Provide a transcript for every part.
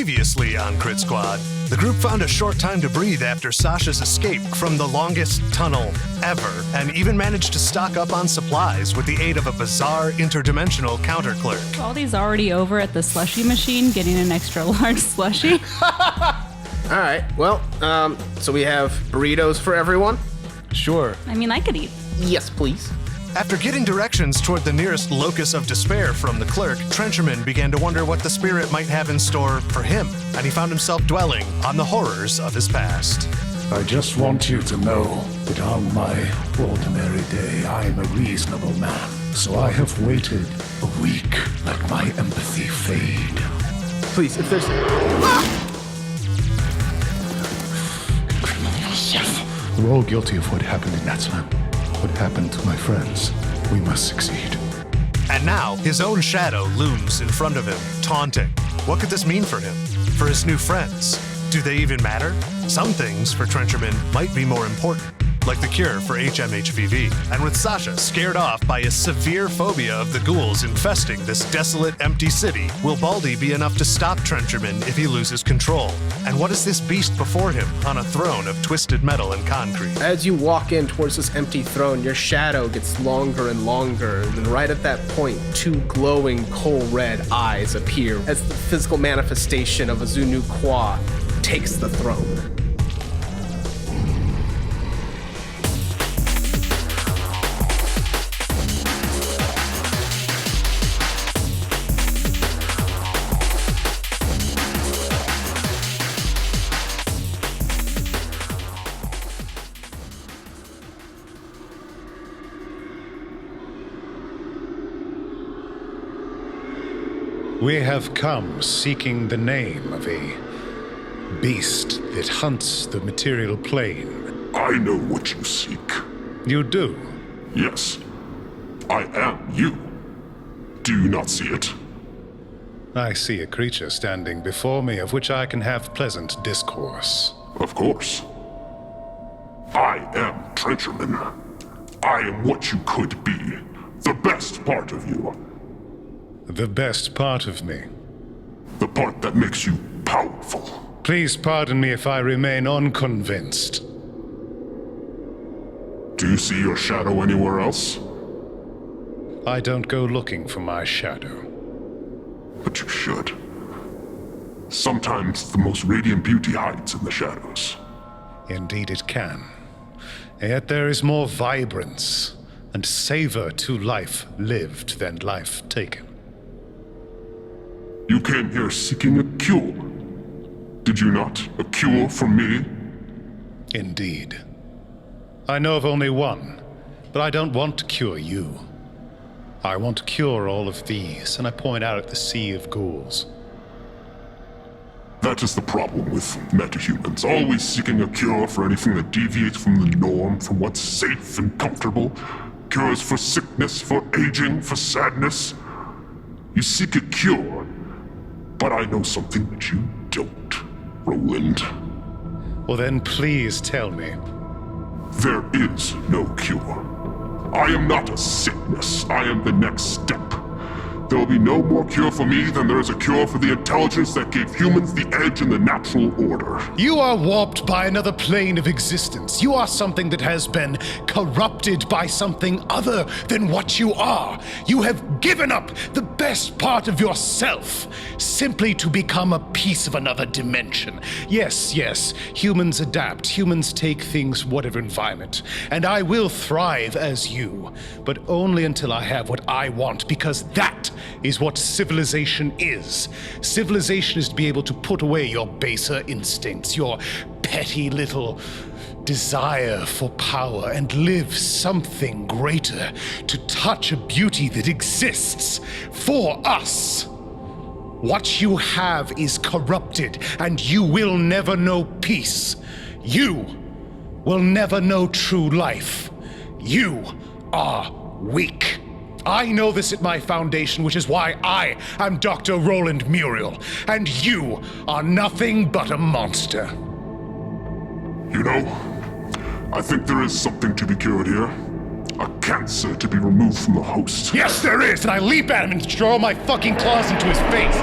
Previously on Crit Squad, the group found a short time to breathe after Sacha's escape from the longest tunnel ever, and even managed to stock up on supplies with the aid of a bizarre interdimensional counterclerk. Baldy's already over at the slushy machine getting an extra large slushy. All right, well, so we have burritos for everyone? Sure. I mean, I could eat. Yes, please. After getting directions toward the nearest locus of despair from the clerk, Trencherman began to wonder what the spirit might have in store for him, and he found himself dwelling on the horrors of his past. I just want you to know that on my ordinary day, I am a reasonable man. So I have waited a week, let my empathy fade. Please, if there's... We're all guilty of what happened in Natsland. What happened to my friends. We must succeed. And now, his own shadow looms in front of him, taunting. What could this mean for him? For his new friends? Do they even matter? Some things for Trencherman might be more important, like the cure for HMHPV. And with Sacha scared off by a severe phobia of the ghouls infesting this desolate, empty city, will Baldy be enough to stop Trencherman if he loses control? And what is this beast before him on a throne of twisted metal and concrete? As you walk in towards this empty throne, your shadow gets longer and longer, and right at that point, two glowing coal red eyes appear as the physical manifestation of a Zunu Kwa takes the throne. We have come seeking the name of a beast that hunts the material plane. I know what you seek. You do? Yes. I am you. Do you not see it? I see a creature standing before me of which I can have pleasant discourse. Of course. I am Trencherman. I am what you could be. The best part of you. The best part of me. The part that makes you powerful. Please pardon me if I remain unconvinced. Do you see your shadow anywhere else? I don't go looking for my shadow. But you should. Sometimes the most radiant beauty hides in the shadows. Indeed it can. Yet there is more vibrance and savor to life lived than life taken. You came here seeking a cure. Did you not? A cure from me? Indeed. I know of only one, but I don't want to cure you. I want to cure all of these, and I point out at the sea of ghouls. That is the problem with metahumans, always seeking a cure for anything that deviates from the norm, from what's safe and comfortable. Cures for sickness, for aging, for sadness. You seek a cure, but I know something that you don't, Roland. Well then, please tell me. There is no cure. I am not a sickness. I am the next step. There will be no more cure for me than there is a cure for the intelligence that gave humans the edge in the natural order. You are warped by another plane of existence. You are something that has been corrupted by something other than what you are. You have given up the best part of yourself simply to become a piece of another dimension. Yes, humans adapt. Humans take things from whatever environment. And I will thrive as you, but only until I have what I want, because that is what civilization is. Civilization is to be able to put away your baser instincts, your petty little desire for power, and live something greater, to touch a beauty that exists for us. What you have is corrupted, and you will never know peace. You will never know true life. You are weak. I know this at my foundation, which is why I am Dr. Roland Muriel, and you are nothing but a monster. You know, I think there is something to be cured here. A cancer to be removed from the host. Yes, there is, and I leap at him and throw my fucking claws into his face.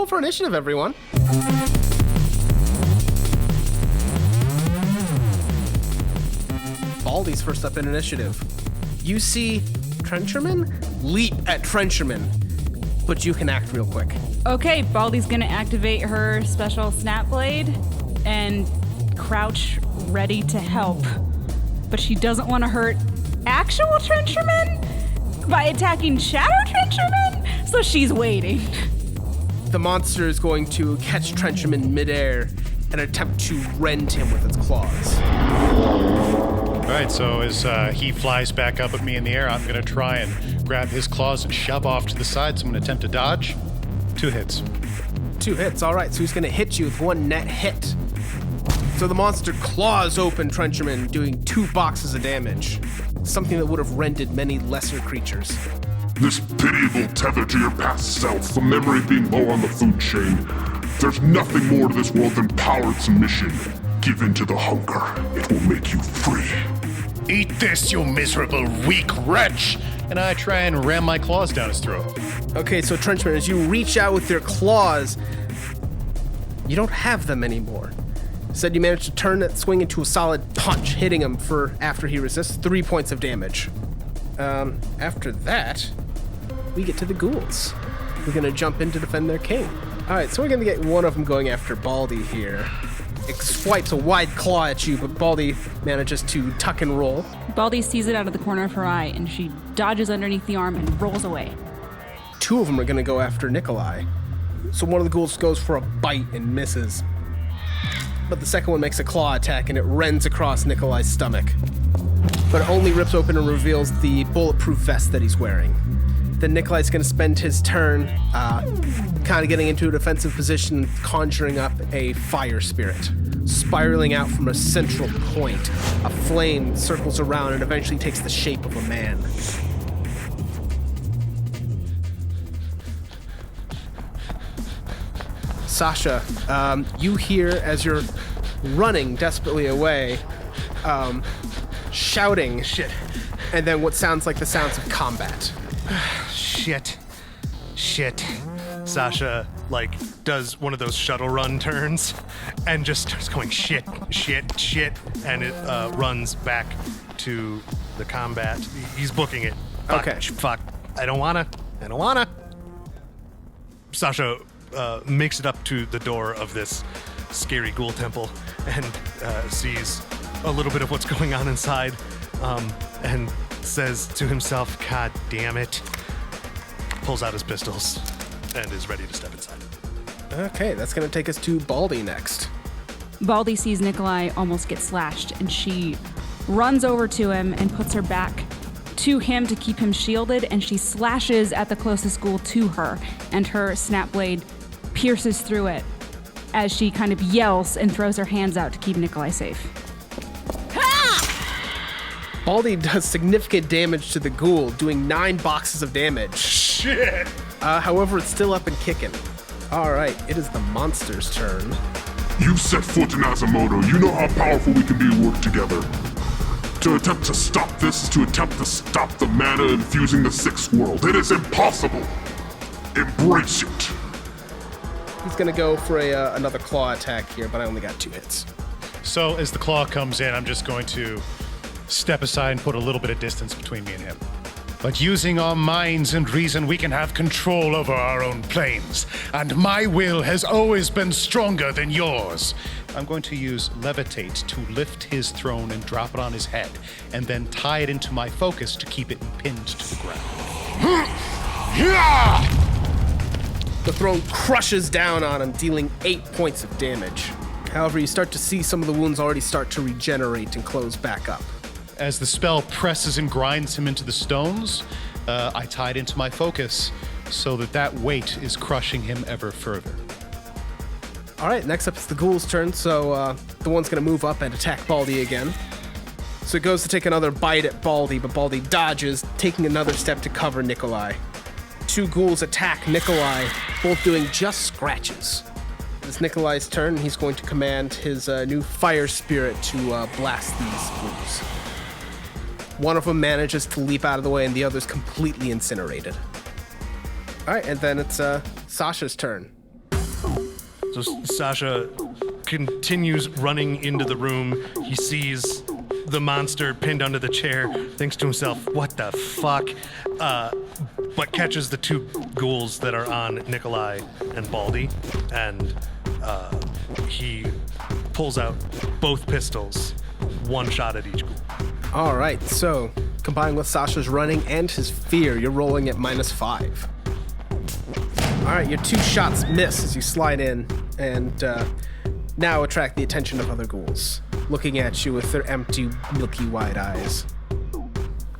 roll for initiative, everyone. Baldy's first up in initiative. You see Trencherman leap at Trencherman, but you can act real quick. Okay, Baldy's gonna activate her special snap blade and crouch ready to help. But she doesn't want to hurt actual Trencherman by attacking Shadow Trencherman, so she's waiting. The monster is going to catch Trencherman midair and attempt to rend him with its claws. All right, so as he flies back up at me in the air, I'm going to try and grab his claws and shove off to the side. So I'm going to attempt to dodge. 2 hits. 2 hits, all right. So he's going to hit you with 1 net hit. So the monster claws open Trencherman, doing 2 boxes of damage. Something that would have rended many lesser creatures. This pitiable tether to your past self, the memory of being low on the food chain. There's nothing more to this world than power and submission. Give in to the hunger. It will make you free. Eat this, you miserable, weak wretch! And I try and ram my claws down his throat. Okay, so Trencherman, as you reach out with your claws, you don't have them anymore. Instead, you manage to turn that swing into a solid punch, hitting him for, after he resists, 3 points of damage. After that, we get to the ghouls. We're gonna jump in to defend their king. All right, so we're gonna get one of them going after Baldy here. It swipes a wide claw at you, but Baldy manages to tuck and roll. Baldy sees it out of the corner of her eye, and she dodges underneath the arm and rolls away. 2 of them are gonna go after Nikolai. So one of the ghouls goes for a bite and misses. But the second one makes a claw attack and it rends across Nikolai's stomach. But it only rips open and reveals the bulletproof vest that he's wearing. Then Nikolai's gonna spend his turn kind of getting into a defensive position, conjuring up a fire spirit. Spiraling out from a central point, a flame circles around and eventually takes the shape of a man. Sacha, you hear as you're running desperately away, shouting, shit, and then what sounds like the sounds of combat. Shit. Sacha, does one of those shuttle run turns and just starts going shit, and it runs back to the combat. He's booking it. Fuck. I don't wanna. Sacha makes it up to the door of this scary ghoul temple and sees a little bit of what's going on inside, and says to himself, God damn it. Pulls out his pistols and is ready to step inside. Okay, that's gonna take us to Baldy next. Baldy sees Nikolai almost get slashed, and she runs over to him and puts her back to him to keep him shielded, and she slashes at the closest ghoul to her, and her snap blade pierces through it as she kind of yells and throws her hands out to keep Nikolai safe. Baldy does significant damage to the ghoul, doing 9 boxes of damage. Shit! However, it's still up and kicking. All right, it is the monster's turn. You set foot in Asamoto. You know how powerful we can be to work together. To attempt to stop this is to attempt to stop the mana infusing the 6th world. It is impossible. Embrace it. He's gonna go for another claw attack here, but I only got 2 hits. So as the claw comes in, I'm just going to step aside and put a little bit of distance between me and him. But using our minds and reason, we can have control over our own planes. And my will has always been stronger than yours. I'm going to use levitate to lift his throne and drop it on his head, and then tie it into my focus to keep it pinned to the ground. The throne crushes down on him, dealing 8 points of damage. However, you start to see some of the wounds already start to regenerate and close back up. As the spell presses and grinds him into the stones, I tie it into my focus so that weight is crushing him ever further. All right, next up is the ghoul's turn, so the one's going to move up and attack Baldy again. So it goes to take another bite at Baldy, but Baldy dodges, taking another step to cover Nikolai. 2 ghouls attack Nikolai, both doing just scratches. It's Nikolai's turn. He's going to command his new fire spirit to blast these ghouls. One of them manages to leap out of the way, and the other's completely incinerated. All right, and then it's Sasha's turn. So Sacha continues running into the room. He sees the monster pinned under the chair, thinks to himself, what the fuck? But catches the two ghouls that are on Nikolai and Baldy, and he pulls out both pistols, one shot at each ghoul. All right, so combined with Sasha's running and his fear, you're rolling at -5. All right, your 2 shots miss as you slide in and now attract the attention of other ghouls, looking at you with their empty, milky white eyes.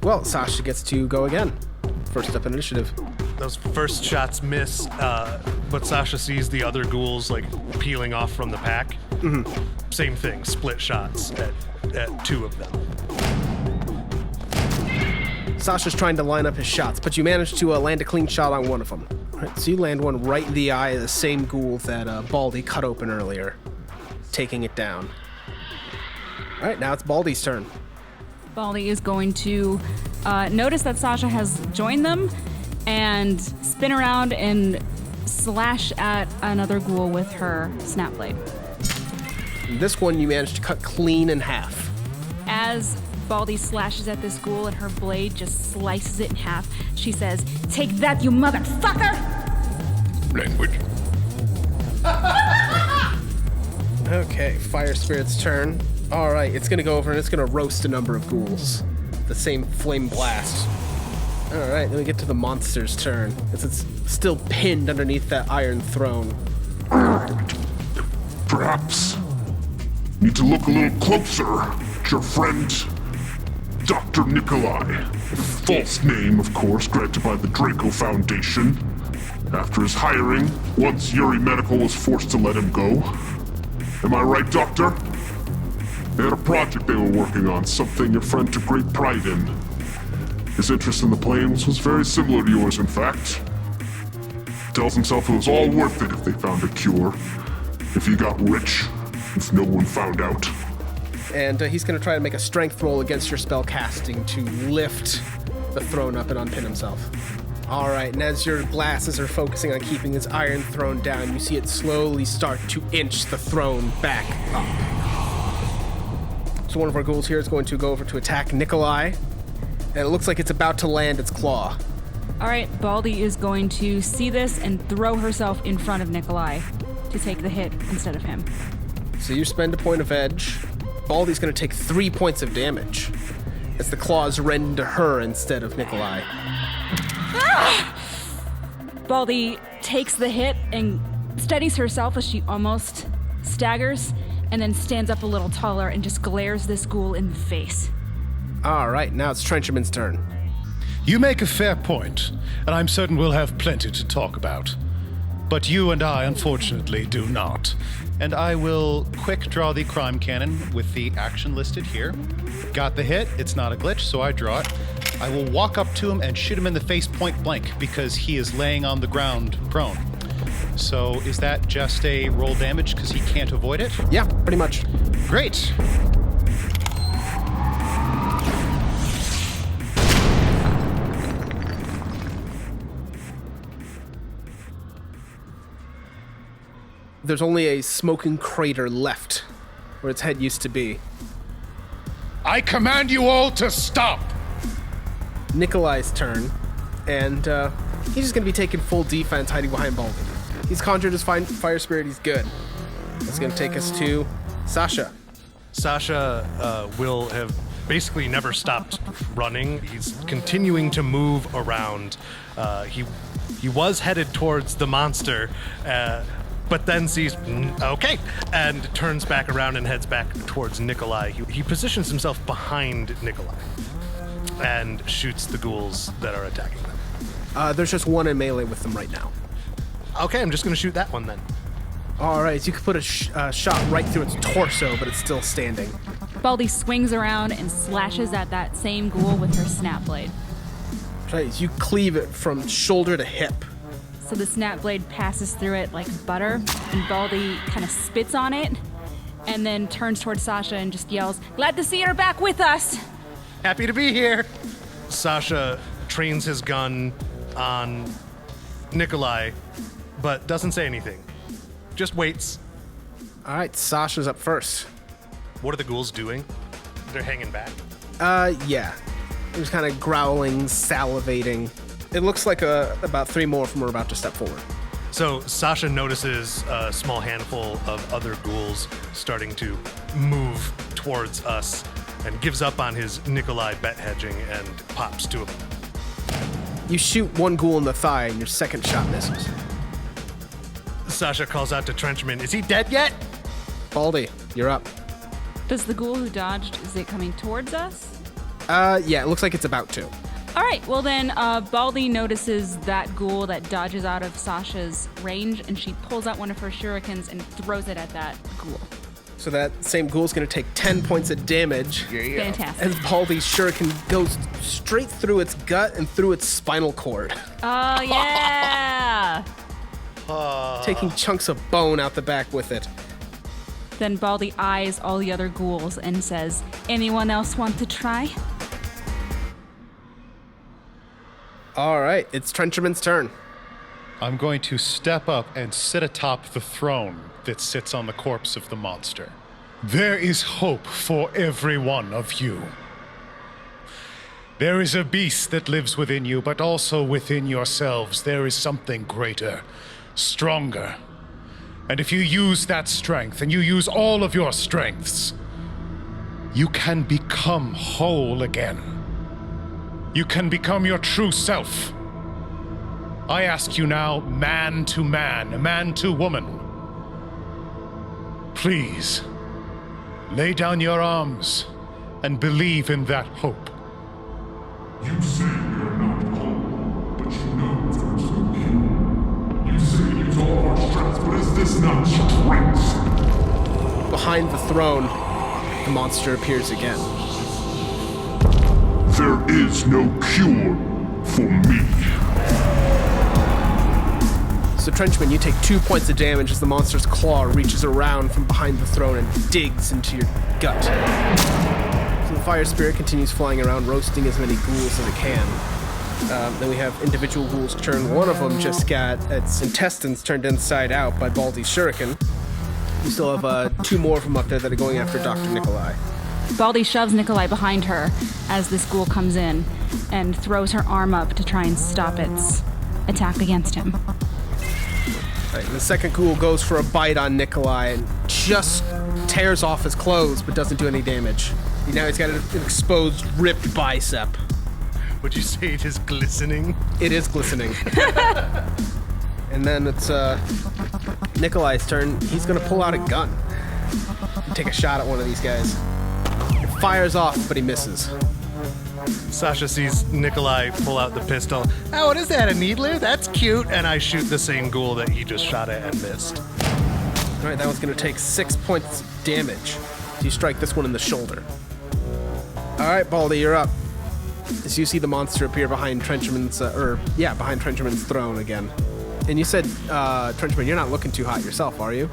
Well, Sacha gets to go again. First up in initiative. Those first shots miss, but Sacha sees the other ghouls like peeling off from the pack. Mm-hmm. Same thing, split shots at 2 of them. Sasha's trying to line up his shots, but you manage to land a clean shot on one of them. All right, so you land one right in the eye of the same ghoul that Baldy cut open earlier, taking it down. All right, now it's Baldy's turn. Baldy is going to notice that Sacha has joined them and spin around and slash at another ghoul with her snap blade. This one you managed to cut clean in half. As Baldy slashes at this ghoul and her blade just slices it in half, she says, "Take that, you motherfucker!" Language. Okay, Fire Spirit's turn. All right, it's gonna go over and it's gonna roast a number of ghouls. The same flame blast. All right, then we get to the monster's turn. It's still pinned underneath that iron throne. Perhaps need to look a little closer at your friend, Dr. Nikolai. A false name, of course, granted by the Draco Foundation. After his hiring, once Yuri Medical was forced to let him go. Am I right, Doctor? They had a project they were working on, something your friend took great pride in. His interest in the planes was very similar to yours, in fact. Tells himself it was all worth it if they found a cure. If he got rich, if no one found out. And he's gonna try to make a strength roll against your spell casting to lift the throne up and unpin himself. All right, and as your glasses are focusing on keeping his iron throne down, you see it slowly start to inch the throne back up. So one of our ghouls here is going to go over to attack Nikolai, and it looks like it's about to land its claw. All right, Baldy is going to see this and throw herself in front of Nikolai to take the hit instead of him. So you spend a point of edge. Baldy's going to take 3 points of damage as the claws rend into her instead of Nikolai. Baldy takes the hit and steadies herself as she almost staggers, and then stands up a little taller and just glares this ghoul in the face. All right, now it's Trencherman's turn. You make a fair point, and I'm certain we'll have plenty to talk about. But you and I, unfortunately, do not. And I will quick draw the crime cannon with the action listed here. Got the hit, it's not a glitch, so I draw it. I will walk up to him and shoot him in the face point blank because he is laying on the ground prone. So is that just a roll damage because he can't avoid it? Yeah, pretty much. Great. There's only a smoking crater left where its head used to be. I command you all to stop! Nikolai's turn, and he's just going to be taking full defense hiding behind Baldy. He's conjured his fire spirit, he's good. That's going to take us to Sacha. Sacha will have basically never stopped running. He's continuing to move around. He was headed towards the monster, but then sees, okay, and turns back around and heads back towards Nikolai. He positions himself behind Nikolai and shoots the ghouls that are attacking them. There's just one in melee with them right now. Okay, I'm just going to shoot that one then. All right, so you can put a shot right through its torso, but it's still standing. Baldy swings around and slashes at that same ghoul with her snap blade. Right, so you cleave it from shoulder to hip. So the snap blade passes through it like butter, and Baldy kind of spits on it, and then turns towards Sacha and just yells, "Glad to see her back with us!" Happy to be here. Sacha trains his gun on Nikolai, but doesn't say anything. just waits. All right, Sasha's up first. What are the ghouls doing? They're hanging back. Yeah. They're just kind of growling, salivating. It looks like about 3 more of them are about to step forward. So Sacha notices a small handful of other ghouls starting to move towards us and gives up on his Nikolai bet hedging and pops to him. You shoot one ghoul in the thigh and your second shot misses. Sacha calls out to Trencherman, is he dead yet? Baldy, you're up. Does the ghoul who dodged, is it coming towards us? Yeah, it looks like it's about to. All right, well then, Baldy notices that ghoul that dodges out of Sasha's range, and she pulls out one of her shurikens and throws it at that ghoul. So that same ghoul's going to take 10 points of damage. Fantastic. As Baldy's shuriken goes straight through its gut and through its spinal cord, Oh, yeah! taking chunks of bone out the back with it. Then Baldy eyes all the other ghouls and says, anyone else want to try? All right, it's Trencherman's turn. I'm going to step up and sit atop the throne that sits on the corpse of the monster. There is hope for every one of you. There is a beast that lives within you, but also within yourselves there is something greater, stronger. And if you use that strength, and you use all of your strengths, you can become whole again. You can become your true self. I ask you now, man to woman. Please, lay down your arms and believe in that hope. You say you're not whole, but you know there's no cure. You say use all our strength, but is this not strength? Behind the throne, the monster appears again. There is no cure for me. So Trenchman, you take 2 points of damage as the monster's claw reaches around from behind the throne and digs into your gut. So the fire spirit continues flying around, roasting as many ghouls as it can. Then we have individual ghouls turn. One of them just got its intestines turned inside out by Baldy's shuriken. We still have 2 more of them up there that are going after Dr. Nikolai. Baldy shoves Nikolai behind her as this ghoul comes in and throws her arm up to try and stop its attack against him. Right, the second ghoul goes for a bite on Nikolai and just tears off his clothes but doesn't do any damage. Now he's got an exposed, ripped bicep. Would you say it is glistening? It is glistening. And then it's Nikolai's turn. He's going to pull out a gun and take a shot at one of these guys. It fires off, but he misses. Sacha sees Nikolai pull out the pistol. Oh, what is that, a needler? That's cute. And I shoot the same ghoul that he just shot at and missed. All right, that one's going to take 6 points of damage. So you strike this one in the shoulder. All right, Baldy, you're up. As you see the monster appear behind Trencherman's, behind Trencherman's throne again. And you said, Trencherman, you're not looking too hot yourself, are you?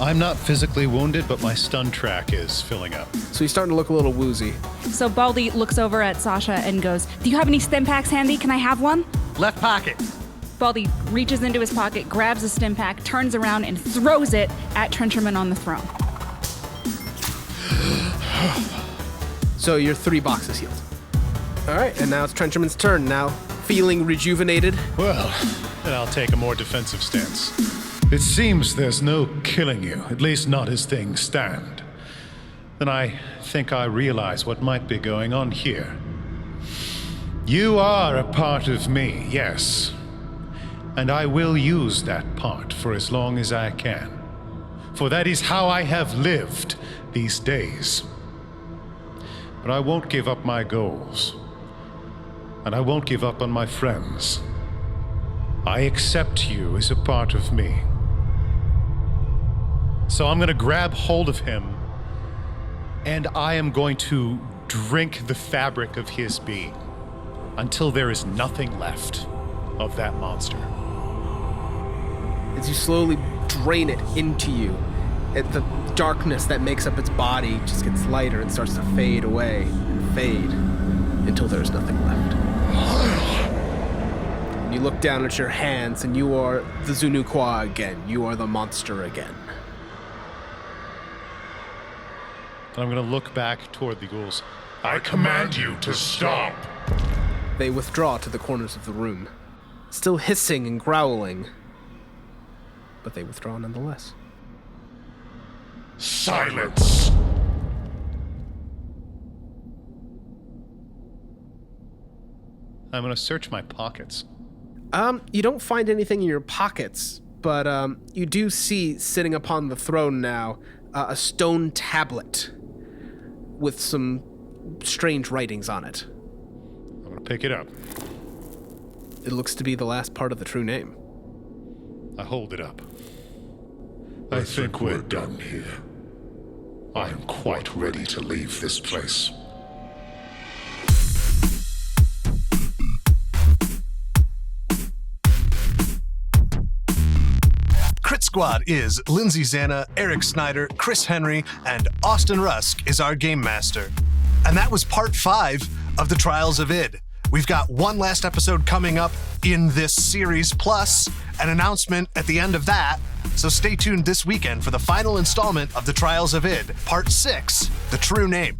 I'm not physically wounded, but my stun track is filling up. So he's starting to look a little woozy. So Baldy looks over at Sacha and goes, do you have any stim packs handy? Can I have one? Left pocket. Baldy reaches into his pocket, grabs a stim pack, turns around, and throws it at Trencherman on the throne. So you're 3 boxes healed. All right, and now it's Trencherman's turn. Now, feeling rejuvenated. Well, then I'll take a more defensive stance. It seems there's no killing you, at least not as things stand. Then I think I realize what might be going on here. You are a part of me, yes. And I will use that part for as long as I can. For that is how I have lived these days. But I won't give up my goals. And I won't give up on my friends. I accept you as a part of me. So I'm going to grab hold of him, and I am going to drink the fabric of his being until there is nothing left of that monster. As you slowly drain it into you, the darkness that makes up its body just gets lighter and starts to fade away and fade until there's nothing left. and you look down at your hands, and you are the Zunu Kwa again. You are the monster again. I'm going to look back toward the ghouls. I command you to stop. They withdraw to the corners of the room, still hissing and growling, but they withdraw nonetheless. Silence. I'm going to search my pockets. You don't find anything in your pockets, but you do see, sitting upon the throne now, a stone tablet with some strange writings on it. I'm going to pick it up. It looks to be the last part of the true name. I hold it up. I think we're done here. I am quite ready to leave this place. Crit Squad is Lindsay Zana, Eric Snyder, Chris Henry, and Austin Rusk is our game master. And that was part 5 of the Trials of Id. We've got one last episode coming up in this series, plus an announcement at the end of that. So stay tuned this weekend for the final installment of the Trials of Id, part 6, The True Name.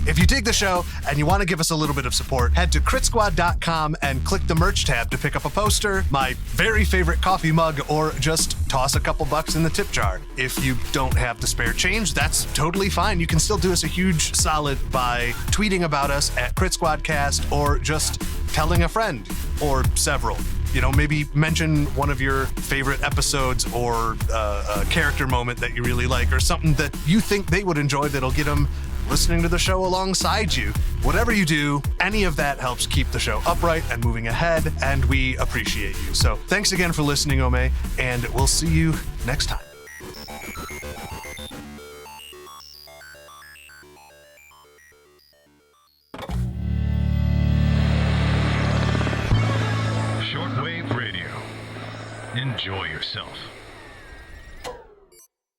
If you dig the show and you want to give us a little bit of support, head to critsquad.com and click the merch tab to pick up a poster, my very favorite coffee mug, or just toss a couple bucks in the tip jar. If you don't have the spare change, that's totally fine. You can still do us a huge solid by tweeting about us at CritSquadcast or just telling a friend or several. You know, maybe mention one of your favorite episodes or a character moment that you really like or something that you think they would enjoy that'll get them listening to the show alongside you. Whatever you do, any of that helps keep the show upright and moving ahead, and we appreciate you. So thanks again for listening, Ome, and we'll see you next time. Shortwave Radio. Enjoy yourself.